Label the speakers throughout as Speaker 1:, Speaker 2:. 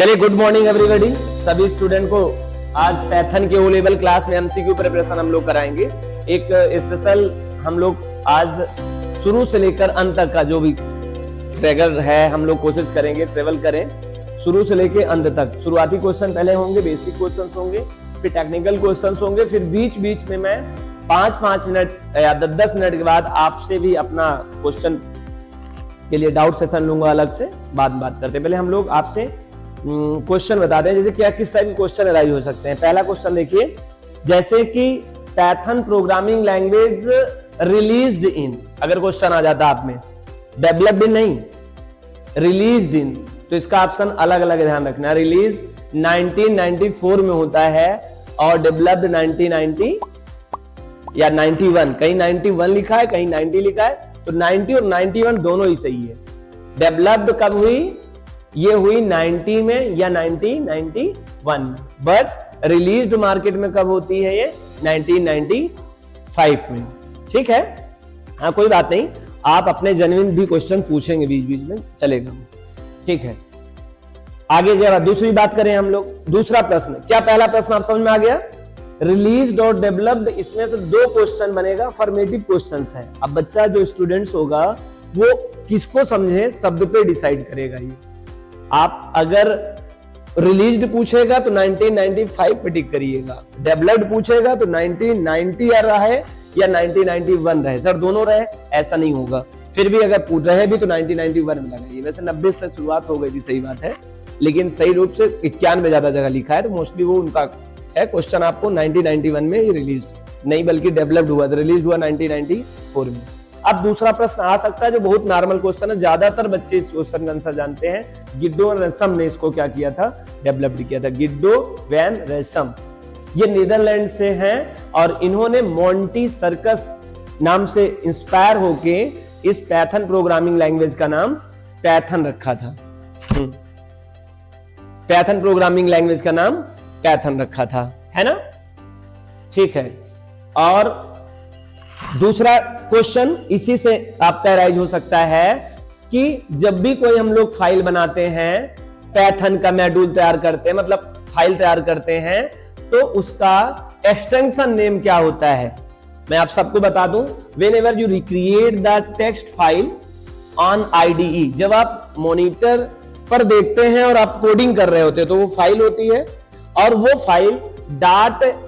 Speaker 1: चलिए, good morning everybody. सभी student को आज पैथन के ओ लेवल क्लास में एमसीक्यू प्रिपरेशन हम लोग कराएंगे। एक स्पेशल हम लोग आज शुरू से लेकर अंत तक का जो भी ट्रैगर है हम लोग कोशिश करेंगे ट्रेवल करें शुरू से लेकर अंत तक। शुरुआती क्वेश्चन पहले होंगे, बेसिक क्वेश्चंस होंगे, फिर टेक्निकल क्वेश्चंस होंगे, फिर बीच बीच में मैं 5-5 मिनट या 10-10 मिनट के बाद आपसे भी अपना क्वेश्चन के लिए डाउट सेशन लूंगा अलग से। बात करते पहले हम लोग आपसे क्वेश्चन बता दें, जैसे क्या किस टाइप के क्वेश्चन अराइज हो सकते हैं। पहला क्वेश्चन देखिए, जैसे कि Python programming language released in, अगर क्वेश्चन आ जाता आप में डेवलप्ड इन नहीं, रिलीज्ड इन, तो इसका ऑप्शन अलग अलग ध्यान रखना। रिलीज 1994 में होता है और डेवलप्ड 1990 या 91, कहीं 91 लिखा है कहीं 90 लिखा है, तो 90 और 91 दोनों ही सही है। डेवलप्ड कब हुई? ये हुई 90 में या 1991, बट रिलीज्ड मार्केट में कब होती है? ये 1995 में। ठीक है, हाँ कोई बात नहीं, आप अपने जेन्युइन भी क्वेश्चन पूछेंगे बीच बीच में, चलेगा। ठीक है, आगे जरा दूसरी बात करें हम लोग। दूसरा प्रश्न, क्या पहला प्रश्न आप समझ में आ गया? रिलीज्ड और डेवलप्ड, इसमें से दो क्वेश्चन बनेगा, फॉर्मेटिव क्वेश्चंस है। अब बच्चा जो स्टूडेंट्स होगा वो किसको समझे शब्द पे डिसाइड करेगा। ये आप अगर रिलीज्ड पूछेगा तो 1995 पे टिक करिएगा, डेवलप्ड पूछेगा तो 1990 आ रहा है या 1991 रहे, सर दोनों रहे, ऐसा नहीं होगा। फिर भी अगर पूछ रहे भी तो 1991 में लगाइए। वैसे 90 से शुरुआत हो गई थी, सही बात है, लेकिन सही रूप से 91 ज्यादा जगह लिखा है, तो मोस्टली वो उनका है क्वेश्चन। आपको 1991 में ही रिलीज नहीं बल्कि डेवलप्ड हुआ, रिलीज हुआ 1994 में। अब दूसरा प्रश्न आ सकता है जो बहुत नॉर्मल क्वेश्चन है, ज्यादातर बच्चे इस क्वेश्चन का आंसर जानते हैं। गिड्डो वैन रेसम ने इसको क्या किया था? डेवलप्ड किया था। गिड्डो वैन रेसम ये नीदरलैंड से हैं और इन्होंने मोंटी सर्कस नाम से इंस्पायर होके इस पैथन प्रोग्रामिंग लैंग्वेज का नाम पैथन रखा था। पैथन प्रोग्रामिंग लैंग्वेज का नाम पैथन रखा था, है ना? ठीक है, और दूसरा क्वेश्चन इसी से आपका राइज हो सकता है कि जब भी कोई हम लोग फाइल बनाते हैं, पैथन का मॉड्यूल तैयार करते हैं, मतलब फाइल तैयार करते हैं, तो उसका एक्सटेंशन नेम क्या होता है? मैं आप सबको बता दूं, whenever you recreate the text file on IDE, जब आप मॉनिटर पर देखते हैं और आप कोडिंग कर रहे होते हैं तो वो फाइल होती है, और वो फाइल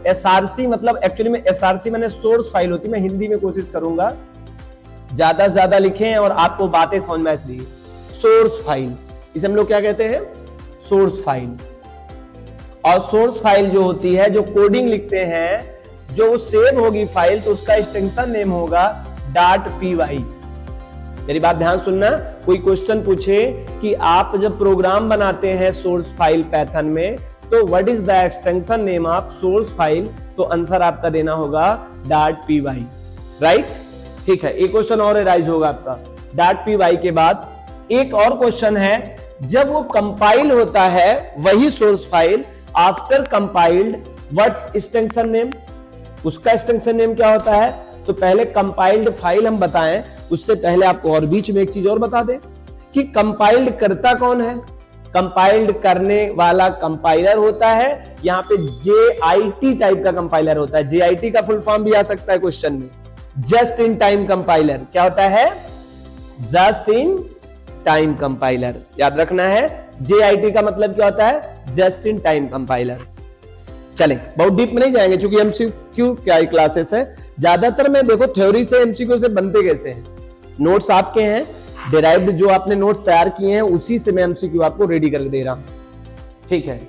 Speaker 1: .src, मतलब एक्चुअली में src मैंने सोर्स फाइल होती है। मैं हिंदी में कोशिश करूंगा ज्यादा से ज्यादा लिखें और आपको बातें समझ में इसलिए सोर्स फाइल, इसे हम लोग क्या कहते हैं? Source file. और सोर्स फाइल जो होती है, जो कोडिंग लिखते हैं, जो वो सेव होगी फाइल, तो उसका एक्सटेंशन नेम होगा .py। मेरी बात ध्यान सुनना, कोई क्वेश्चन पूछे कि आप जब प्रोग्राम बनाते हैं सोर्स फाइल पैथन में, तो what is the extension name of source file, तो आंसर आपका देना होगा .py, राइट? ठीक है, एक क्वेश्चन और राइज होगा आपका। .py के बाद एक और क्वेश्चन है, जब वो कंपाइल होता है वही source file, after compiled what's extension name, उसका एक्सटेंशन नेम क्या होता है? तो पहले कंपाइल्ड फाइल हम बताएं, उससे पहले आपको और बीच में एक चीज और बता दें कि कंपाइल्ड करता कौन है। कंपाइल्ड करने वाला कंपाइलर होता है, यहाँ पे JIT टाइप का कंपाइलर होता है। JIT का फुल फॉर्म भी आ सकता है क्वेश्चन में, जस्ट इन टाइम कंपाइलर। क्या होता है? जस्ट इन टाइम कंपाइलर, याद रखना है। JIT का मतलब क्या होता है? Just in time compiler. चले, बहुत डीप में नहीं जाएंगे क्योंकि MCQ क्या क्लासेस है, ज्यादातर में देखो थ्योरी से MCQ से बनते कैसे हैं। नोट्स आपके हैं, डिराइव्ड जो आपने नोट्स तैयार किए हैं उसी से मैं MCQ आपको रेडी करके दे रहा हूं। ठीक है,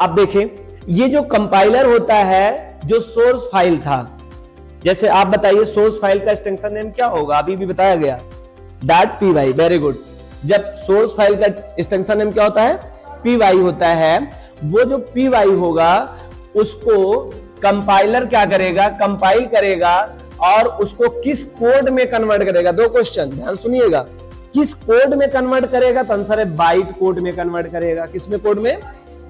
Speaker 1: अब देखें, ये जो कंपाइलर होता है, जो सोर्स फाइल था, जैसे आप बताइए सोर्स फाइल का एक्सटेंशन नेम क्या होगा? अभी भी बताया गया .py, वेरी गुड। जब सोर्स फाइल का एक्सटेंशन नेम क्या होता है? py होता है। वो जो py होगा उसको कंपाइलर क्या करेगा? कंपाइल करेगा और उसको किस कोड में कन्वर्ट करेगा? दो क्वेश्चन ध्यान सुनिएगा, किस कोड में कन्वर्ट करेगा? तो आंसर है बाइट कोड में कन्वर्ट करेगा। किसमें कोड में?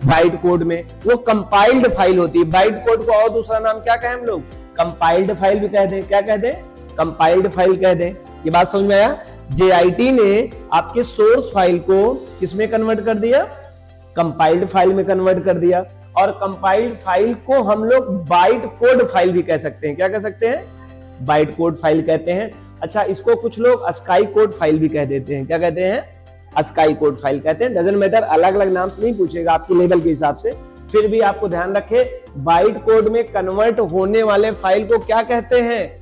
Speaker 1: बाइट कोड में। वो कंपाइल्ड फाइल होती है। बाइट कोड को और दूसरा नाम क्या कहें हम लोग? कंपाइल्ड फाइल भी कह दें। क्या कह दें? कंपाइल्ड फाइल कह दें। ये बात समझ में आया? JIT ने आपके सोर्स फाइल को किसमें कन्वर्ट कर दिया? कंपाइल्ड फाइल में कन्वर्ट कर दिया। और कंपाइल्ड फाइल को हम लोग बाइट कोड फाइल भी कह सकते हैं। क्या कह सकते हैं? बाइट कोड फाइल कहते हैं। अच्छा, इसको कुछ लोग अस्काई कोड फाइल भी कह देते हैं। क्या कहते हैं? अस्काई कोड फाइल कहते हैं। डजंट मैटर, अलग अलग नाम से नहीं पूछेगा आपके लेवल के हिसाब से, फिर भी आपको ध्यान रखे बाइट कोड में कन्वर्ट होने वाले फाइल को क्या कहते हैं?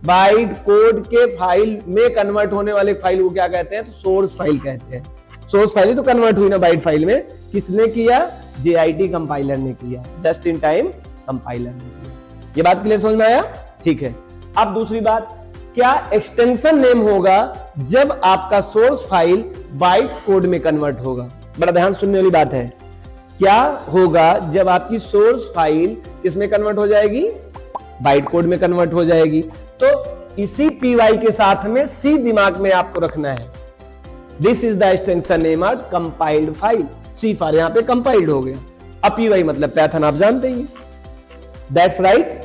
Speaker 1: बाइट कोड के फाइल में कन्वर्ट होने वाले फाइल को क्या कहते हैं? तो सोर्स फाइल कहते हैं। सोर्स फाइल तो कन्वर्ट हुई ना बाइट फाइल में, किसने किया? JIT कंपाइलर ने किया, जस्ट इन टाइम कंपाइलर ने किया। ये बात क्लियर समझ में आया? ठीक है। अब दूसरी बात, क्या एक्सटेंशन नेम होगा जब आपका सोर्स फाइल बाइट कोड में कन्वर्ट होगा? बड़ा ध्यान सुनने वाली बात है। क्या होगा जब आपकी सोर्स फाइल किसमें कन्वर्ट हो जाएगी? बाइट कोड में कन्वर्ट हो जाएगी। तो इसी PY के साथ में C दिमाग में आपको रखना है। This is the extension name of compiled file. C for यहां पे कंपाइल्ड हो गया। अब PY मतलब पैथर्न आप जानते ही। That's right.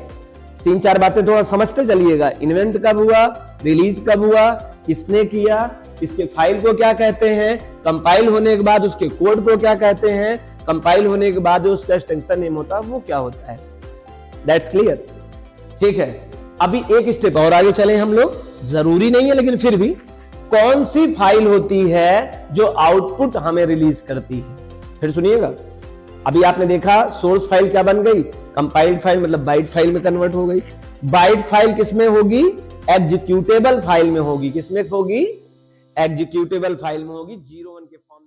Speaker 1: 3-4 बातें तो समझते चलिएगा। इन्वेंट कब हुआ, रिलीज कब हुआ, किसने किया, इसके फाइल को क्या कहते हैं, कंपाइल होने के बाद उसके कोड को क्या कहते हैं, कंपाइल होने के बाद उसका एक्सटेंशन नेम होता है वो क्या होता है। That's clear? ठीक है। अभी एक स्टेप और आगे चले हम लोग, जरूरी नहीं है लेकिन फिर भी, कौन सी फाइल होती है जो आउटपुट हमें रिलीज करती है? फिर सुनिएगा। अभी आपने देखा सोर्स फाइल क्या बन गई? कंपाइल्ड फाइल, मतलब बाइट फाइल में कन्वर्ट हो गई। बाइट फाइल किसमें होगी? एग्जीक्यूटेबल फाइल में होगी। किसमें होगी? एग्जीक्यूटेबल फाइल में होगी। 01 के फॉर्म